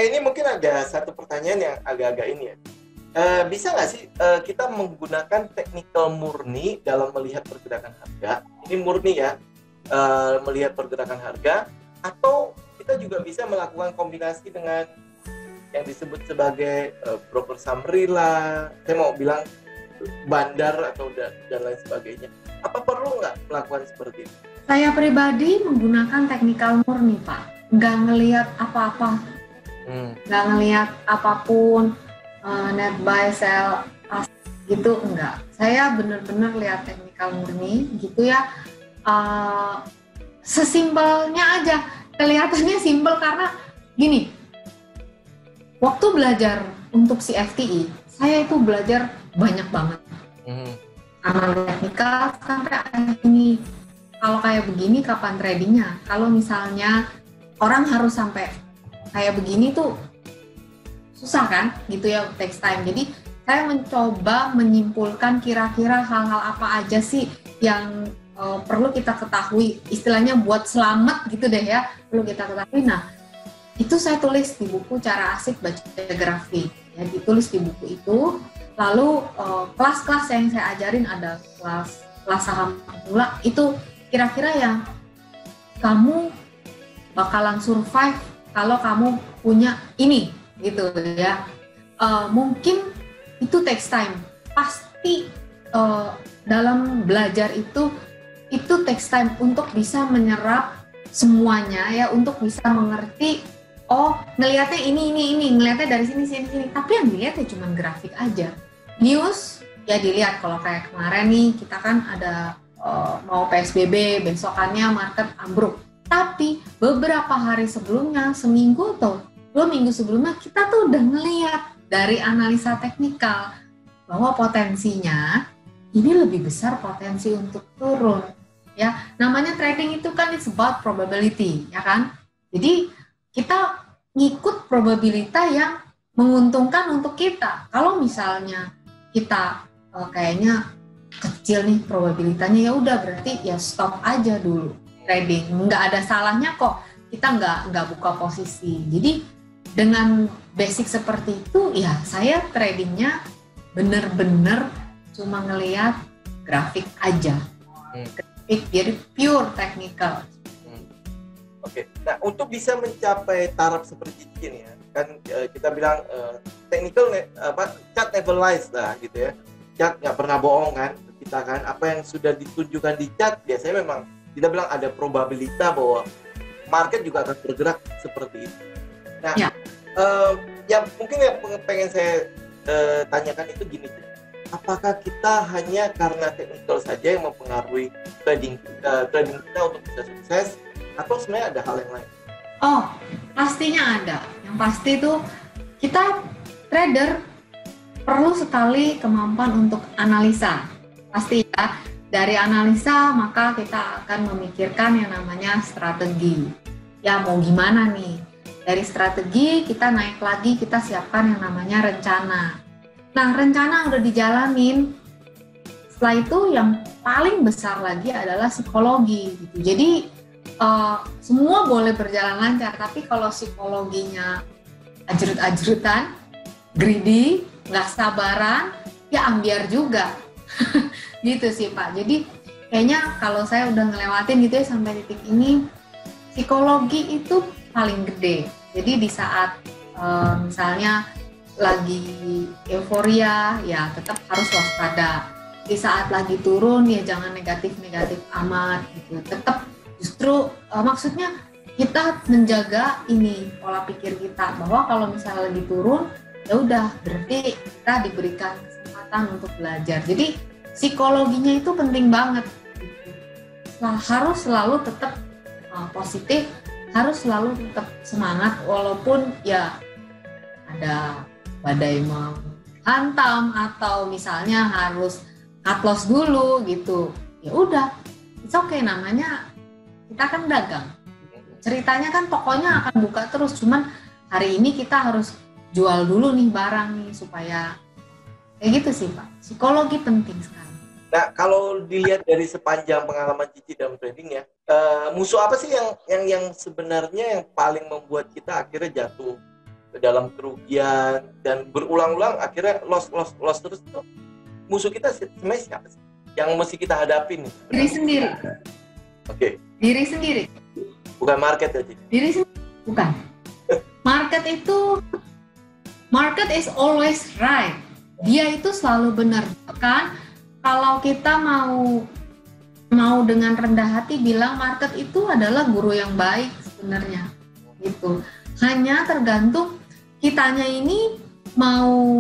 ini mungkin ada satu pertanyaan yang agak-agak ini ya. Bisa nggak sih kita menggunakan technical murni dalam melihat pergerakan harga? Ini murni ya, melihat pergerakan harga, atau kita juga bisa melakukan kombinasi dengan yang disebut sebagai broker summary lah, saya mau bilang bandar atau dan lain sebagainya. Apa perlu nggak melakukan seperti itu? Saya pribadi menggunakan technical murni, Pak. Nggak ngelihat apa-apa, nggak ngelihat apapun, net buy, sell, gitu, enggak. Saya benar-benar lihat technical murni, gitu ya. Sesimpelnya aja, kelihatannya simpel karena gini, waktu belajar untuk CFTI, saya itu belajar banyak banget. Analis teknikal sampai ini. Kalau kayak begini kapan tradingnya? Kalau misalnya orang harus sampai kayak begini tuh susah kan, gitu ya, takes time. Jadi saya mencoba menyimpulkan kira-kira hal-hal apa aja sih yang perlu kita ketahui, istilahnya buat selamat gitu deh ya, perlu kita ketahui. Nah, itu saya tulis di buku Cara Asik Baca Grafik, ya, ditulis di buku itu. Lalu kelas-kelas yang saya ajarin ada kelas saham pemula, itu kira-kira yang kamu bakalan survive kalau kamu punya ini, gitu ya. Mungkin itu takes time. Pasti dalam belajar itu takes time untuk bisa menyerap semuanya ya, untuk bisa mengerti. Oh, ngelihatnya ini, ngelihatnya dari sini. Tapi yang dilihat ya cuma grafik aja. News ya dilihat, kalau kayak kemarin nih kita kan ada mau PSBB, besokannya market ambruk. Tapi beberapa hari sebelumnya, seminggu atau 2 minggu sebelumnya, kita tuh udah ngelihat dari analisa teknikal bahwa potensinya ini lebih besar potensi untuk turun. Ya, namanya trading itu kan it's about probability, ya kan? Jadi kita ngikut probabilitas yang menguntungkan untuk kita. Kalau misalnya kita kayaknya kecil nih probabilitasnya, ya udah berarti ya stop aja dulu trading. Nggak ada salahnya kok kita nggak buka posisi. Jadi dengan basic seperti itu ya saya tradingnya bener-bener cuma ngelihat grafik aja. Grafik, jadi pure technical. Oke. Nah, untuk bisa mencapai taraf seperti ini ya, kan kita bilang technical chart never lies lah gitu ya. Chart nggak pernah bohong kan kita kan. Apa yang sudah ditunjukkan di chart biasanya memang kita bilang ada probabilitas bahwa market juga akan bergerak seperti itu. Nah, yang mungkin yang pengen saya tanyakan itu gini, apakah kita hanya karena technical saja yang mempengaruhi trading kita untuk bisa sukses, atau sebenarnya ada hal yang lain? Oh, pastinya ada. Yang pasti itu kita trader perlu sekali kemampuan untuk analisa. Pasti ya, dari analisa maka kita akan memikirkan yang namanya strategi. Ya mau gimana nih? Dari strategi kita naik lagi, kita siapkan yang namanya rencana. Nah, rencana udah dijalanin. Setelah itu yang paling besar lagi adalah psikologi gitu. Jadi semua boleh berjalan lancar, tapi kalau psikologinya ajrut-ajrutan, greedy, nggak sabaran, ya ambiar juga. Gitu sih Pak. Jadi kayaknya kalau saya udah ngelewatin gitu ya sampai titik ini, psikologi itu paling gede. Jadi di saat misalnya lagi euforia, ya tetap harus waspada. Di saat lagi turun, ya jangan negatif-negatif amat gitu. Tetap justru maksudnya kita menjaga ini pola pikir kita bahwa kalau misalnya lagi turun, ya udah berarti kita diberikan kesempatan untuk belajar. Jadi psikologinya itu penting banget. Nah, harus selalu tetap positif, harus selalu tetap semangat walaupun ya ada badai menghantam atau misalnya harus cut loss dulu gitu. Ya udah, it's okay, namanya kita kan dagang. Ceritanya kan tokonya akan buka terus, cuman hari ini kita harus jual dulu nih barang nih supaya kayak gitu sih Pak. Psikologi penting sekali. Nah, kalau dilihat dari sepanjang pengalaman Cici dalam trading ya, musuh apa sih yang sebenarnya yang paling membuat kita akhirnya jatuh dalam kerugian dan berulang-ulang akhirnya loss terus tuh. Musuh kita sebenarnya siapa sih? Yang mesti kita hadapin nih? Diri sendiri. Oke. Diri sendiri. Bukan market ya, Cik? Diri sendiri. Bukan. Market is always right. Dia itu selalu benar. Kan kalau kita mau dengan rendah hati bilang market itu adalah guru yang baik sebenarnya. Gitu. Hanya tergantung kitanya ini mau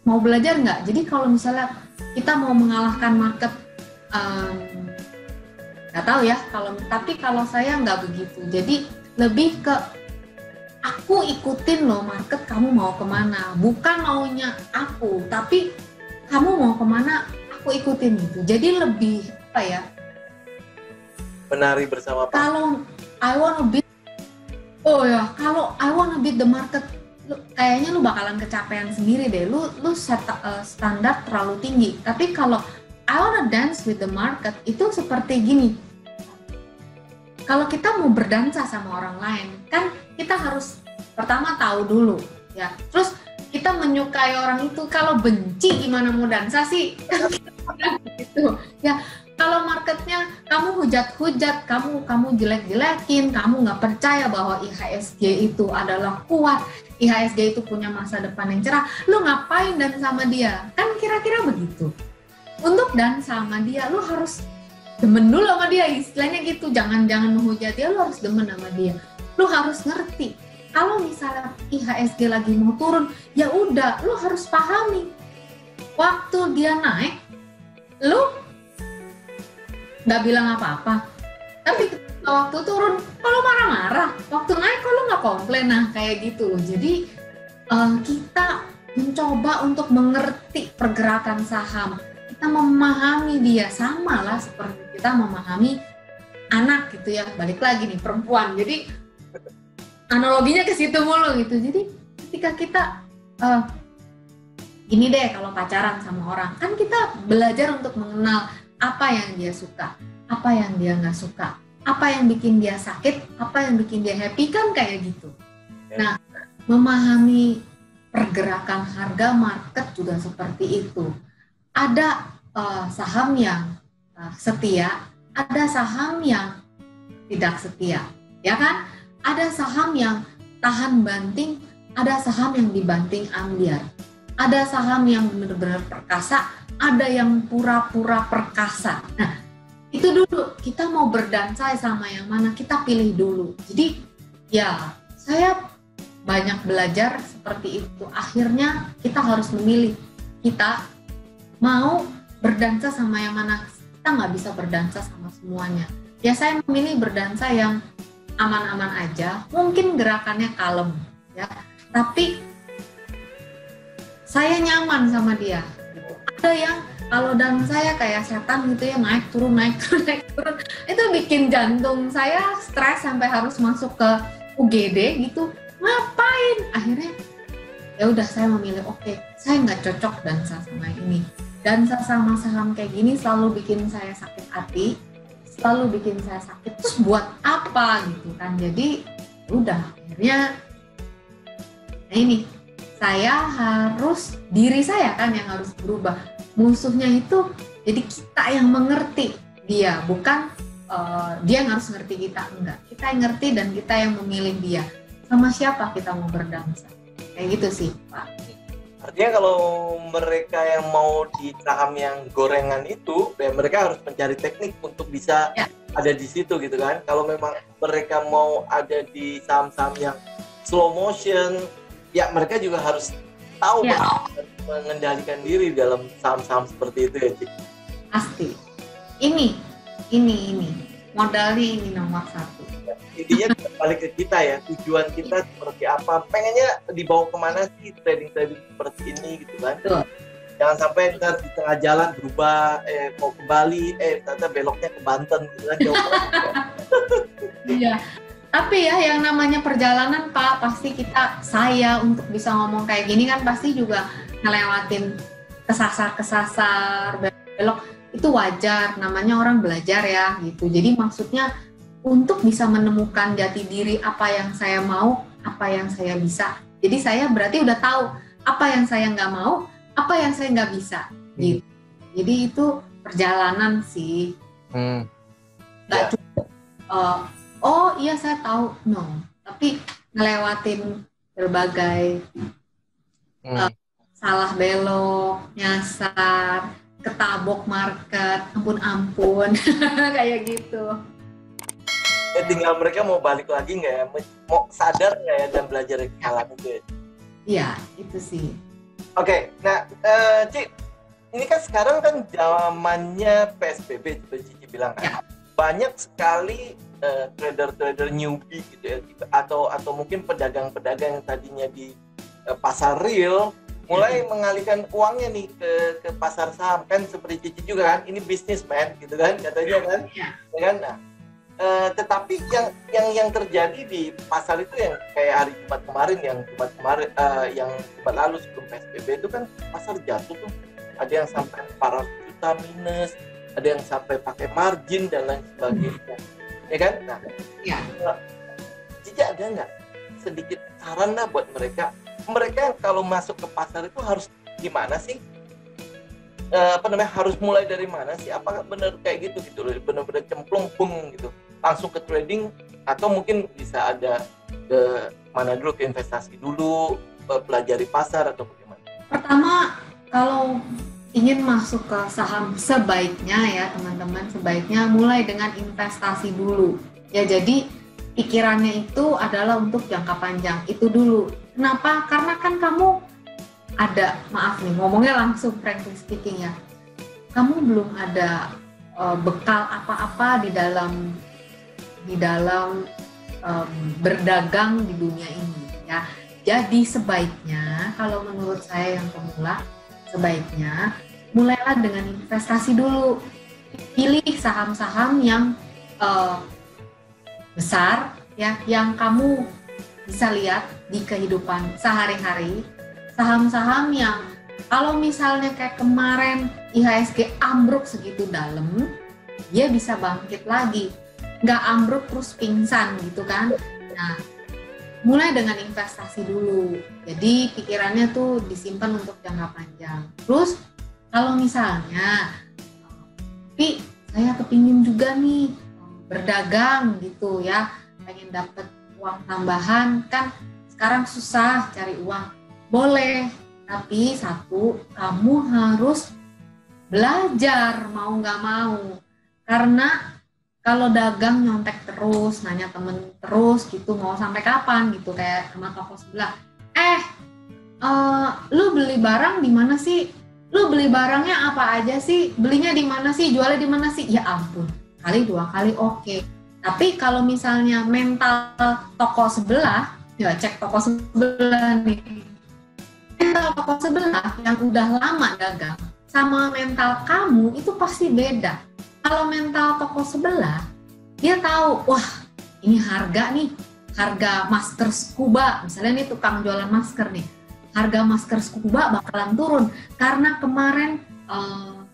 belajar nggak. Jadi kalau misalnya kita mau mengalahkan market, nggak tahu ya. Tapi kalau saya nggak begitu. Jadi lebih ke aku ikutin loh market, kamu mau kemana. Bukan maunya aku, tapi kamu mau kemana, aku ikutin gitu. Jadi lebih apa ya? Menari bersama Pak. Kalau I wanna beat the market, kayaknya lu bakalan kecapean sendiri deh. Lu set standar terlalu tinggi. Tapi kalau I wanna dance with the market, itu seperti gini. Kalau kita mau berdansa sama orang lain, kan kita harus pertama tahu dulu, ya. Terus kita menyukai orang itu. Kalau benci gimana mau dansa sih? Gitu. Ya, kalau marketnya kamu hujat-hujat, kamu jelek-jelekin, kamu nggak percaya bahwa IHSG itu adalah kuat, IHSG itu punya masa depan yang cerah, lu ngapain dan sama dia? Kan kira-kira begitu. Untuk dan sama dia, lu harus demen dulu sama dia, istilahnya gitu. Jangan menghujat dia, lu harus demen sama dia. Lu harus ngerti. Kalau misalnya IHSG lagi mau turun, ya udah, lu harus pahami. Waktu dia naik, lu nggak bilang apa-apa. Tapi waktu turun, kalau marah-marah. Waktu naik, kalau nggak komplain. Nah, kayak gitu. Jadi kita mencoba untuk mengerti pergerakan saham. Kita memahami dia, sama lah seperti kita memahami anak gitu ya. Balik lagi nih, perempuan. Jadi analoginya ke situ mulu gitu. Jadi ketika kita gini deh, kalau pacaran sama orang, kan kita belajar untuk mengenal apa yang dia suka, apa yang dia nggak suka, apa yang bikin dia sakit, apa yang bikin dia happy, kan kayak gitu. Nah, memahami pergerakan harga market juga seperti itu. Ada saham yang setia, ada saham yang tidak setia, ya kan? Ada saham yang tahan banting, ada saham yang dibanting ambiar. Ada saham yang benar-benar perkasa, ada yang pura-pura perkasa. Nah, itu dulu, kita mau berdansa sama yang mana, kita pilih dulu. Jadi, ya, saya banyak belajar seperti itu. Akhirnya, kita harus memilih. Kita mau berdansa sama yang mana, kita nggak bisa berdansa sama semuanya. Ya, saya memilih berdansa yang aman-aman aja, mungkin gerakannya kalem, ya. Tapi saya nyaman sama dia. Gitu. Ada yang kalau dan saya kayak setan gitu ya, naik turun. Itu bikin jantung saya stres sampai harus masuk ke UGD gitu. Ngapain? Akhirnya ya udah, saya memilih oke, saya nggak cocok dansa sama ini. Dansa sama saham kayak gini selalu bikin saya sakit hati, selalu bikin saya sakit. Terus buat apa gitu kan? Jadi udah, akhirnya nah ini saya harus, diri saya kan yang harus berubah. Musuhnya itu jadi kita yang mengerti dia, bukan dia yang harus ngerti kita. Enggak, kita yang ngerti dan kita yang memilih dia. Sama siapa kita mau berdansa, kayak gitu sih Pak. Artinya kalau mereka yang mau di saham yang gorengan itu, ya mereka harus mencari teknik untuk bisa ada di situ gitu kan. Kalau memang mereka mau ada di saham-saham yang slow motion, ya mereka juga harus tahu mengendalikan diri dalam saham-saham seperti itu ya, Cik. Pasti. Ini modalnya ini nomor satu. Intinya balik ke kita ya, tujuan kita seperti apa, pengennya dibawa kemana sih trading seperti ini gitu kan. Betul. Jangan sampai ntar di tengah jalan berubah, mau ke Bali, ternyata beloknya ke Banten gitu kan. Iya, tapi ya yang namanya perjalanan Pak, pasti saya untuk bisa ngomong kayak gini kan pasti juga ngelewatin kesasar, belok, itu wajar, namanya orang belajar ya gitu. Jadi maksudnya untuk bisa menemukan jati diri apa yang saya mau, apa yang saya bisa. Jadi saya berarti udah tahu apa yang saya nggak mau, apa yang saya nggak bisa. Gitu. Jadi itu perjalanan sih. Nggak cukup. Oh iya saya tahu, no. Tapi ngelewatin berbagai salah belok, nyasar, ketabok market, ampun kayak gitu. Ya, tinggal mereka mau balik lagi nggak ya, mau sadar nggak ya dan belajar dari kesalahan itu ya? Iya, itu sih. Oke, nah Ci, ini kan sekarang kan zamannya PSBB, seperti Cici bilang kan, banyak sekali trader-trader newbie gitu ya, atau mungkin pedagang-pedagang yang tadinya di pasar real mulai mengalihkan uangnya nih ke pasar saham kan, seperti Cici juga kan, ini bisnis man gitu kan katanya kan, ya kan. Nah, tetapi yang terjadi di pasar itu yang kayak hari Jumat kemarin, yang Jumat lalu sebelum PSBB itu kan pasar jatuh tuh, ada yang sampai 400 juta minus, ada yang sampai pakai margin dan lain sebagainya, ya kan? Nah, Cici ada nggak sedikit saran lah buat mereka kalau masuk ke pasar itu harus gimana sih? Harus mulai dari mana sih? Apakah benar kayak gitu loh, benar-benar cemplung gitu langsung ke trading, atau mungkin bisa ada ke mana dulu, ke investasi dulu, pelajari pasar, atau bagaimana? Pertama, kalau ingin masuk ke saham, sebaiknya ya teman-teman, sebaiknya mulai dengan investasi dulu ya. Jadi pikirannya itu adalah untuk jangka panjang itu dulu. Kenapa? Karena kan kamu ada, maaf nih ngomongnya langsung frankly speaking ya, kamu belum ada bekal apa-apa di dalam berdagang di dunia ini ya. Jadi sebaiknya, kalau menurut saya yang pemula, sebaiknya mulailah dengan investasi dulu. Pilih saham-saham yang besar ya, yang kamu bisa lihat di kehidupan sehari-hari. Saham-saham yang kalau misalnya kayak kemarin IHSG ambruk segitu dalam, dia bisa bangkit lagi, nggak ambruk terus pingsan gitu kan. Nah, mulai dengan investasi dulu. Jadi pikirannya tuh disimpan untuk jangka panjang. Terus kalau misalnya, tapi saya kepingin juga nih berdagang gitu ya, pengen dapat uang tambahan, kan sekarang susah cari uang. Boleh, tapi satu, kamu harus belajar mau nggak mau. Karena kalau dagang nyontek terus, nanya temen terus gitu, mau sampai kapan gitu, kayak sama toko sebelah. Lu beli barang di mana sih? Lu beli barangnya apa aja sih? Belinya di mana sih? Jualnya di mana sih? Ya ampun, kali dua kali oke. Tapi kalau misalnya mental toko sebelah, ya cek toko sebelah nih. Mental toko sebelah yang udah lama dagang sama mental kamu itu pasti beda. Kalau mental toko sebelah, dia tahu, wah ini harga masker scuba, misalnya nih tukang jualan masker nih, harga masker scuba bakalan turun karena kemarin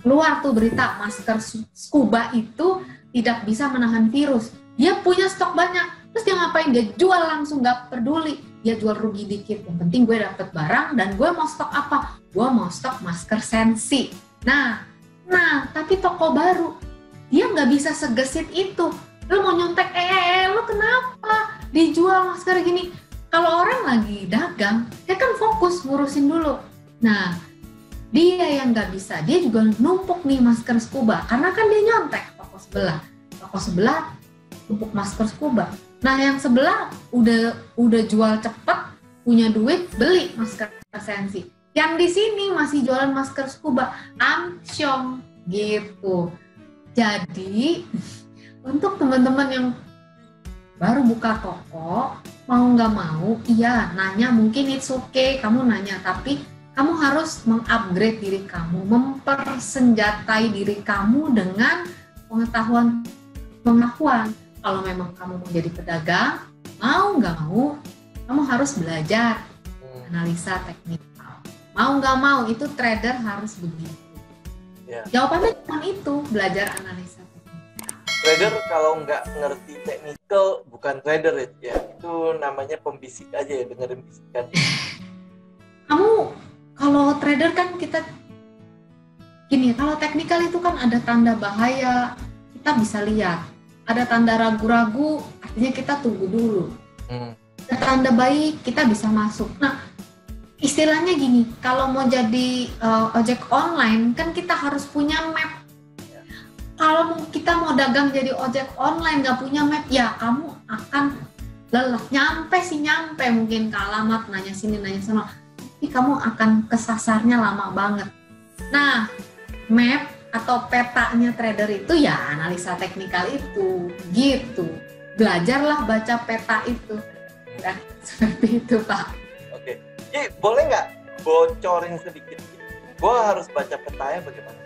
keluar tuh berita masker scuba itu tidak bisa menahan virus. Dia punya stok banyak, terus dia ngapain? Dia jual langsung, nggak peduli. Dia jual rugi dikit, yang penting gue dapet barang dan gue mau stok apa? Gue mau stok masker sensi. Nah, tapi toko baru, dia nggak bisa segesit itu. Lu mau nyontek, lu kenapa? Dijual masker gini. Kalau orang lagi dagang, dia kan fokus ngurusin dulu. Nah, dia yang nggak bisa, dia juga numpuk nih masker scuba, karena kan dia nyontek toko sebelah numpuk masker scuba. Nah, yang sebelah udah jual cepet, punya duit, beli masker sensi. Yang di sini masih jualan masker scuba, amsyong gitu. Jadi untuk teman-teman yang baru buka toko, mau nggak mau, iya nanya, mungkin it's okay, kamu nanya, tapi kamu harus mengupgrade diri kamu, mempersenjatai diri kamu dengan pengetahuan. Kalau memang kamu mau jadi pedagang, mau nggak mau, kamu harus belajar analisa teknikal. Mau nggak mau, itu trader harus begitu. Yeah. Jawabannya cuma itu, belajar analisa teknikal. Trader kalau nggak ngerti teknikal bukan trader ya. itu namanya pembisik aja ya, dengerin bisikan. Kamu kalau trader kan kita gini, kalau teknikal itu kan ada tanda bahaya, kita bisa lihat. Ada tanda ragu-ragu, artinya kita tunggu dulu. Ada tanda baik, kita bisa masuk. Nah, istilahnya gini, kalau mau jadi ojek online kan kita harus punya map. Kalau kita mau dagang jadi ojek online nggak punya map, ya kamu akan lelah. Nyampe mungkin ke alamat, nanya sini nanya sana, tapi kamu akan kesasarnya lama banget. Nah, map atau petanya trader itu ya analisa teknikal itu, gitu. Belajarlah baca peta itu. Nah, seperti itu Pak. Oke, boleh nggak bocorin sedikit? Gue harus baca petanya bagaimana?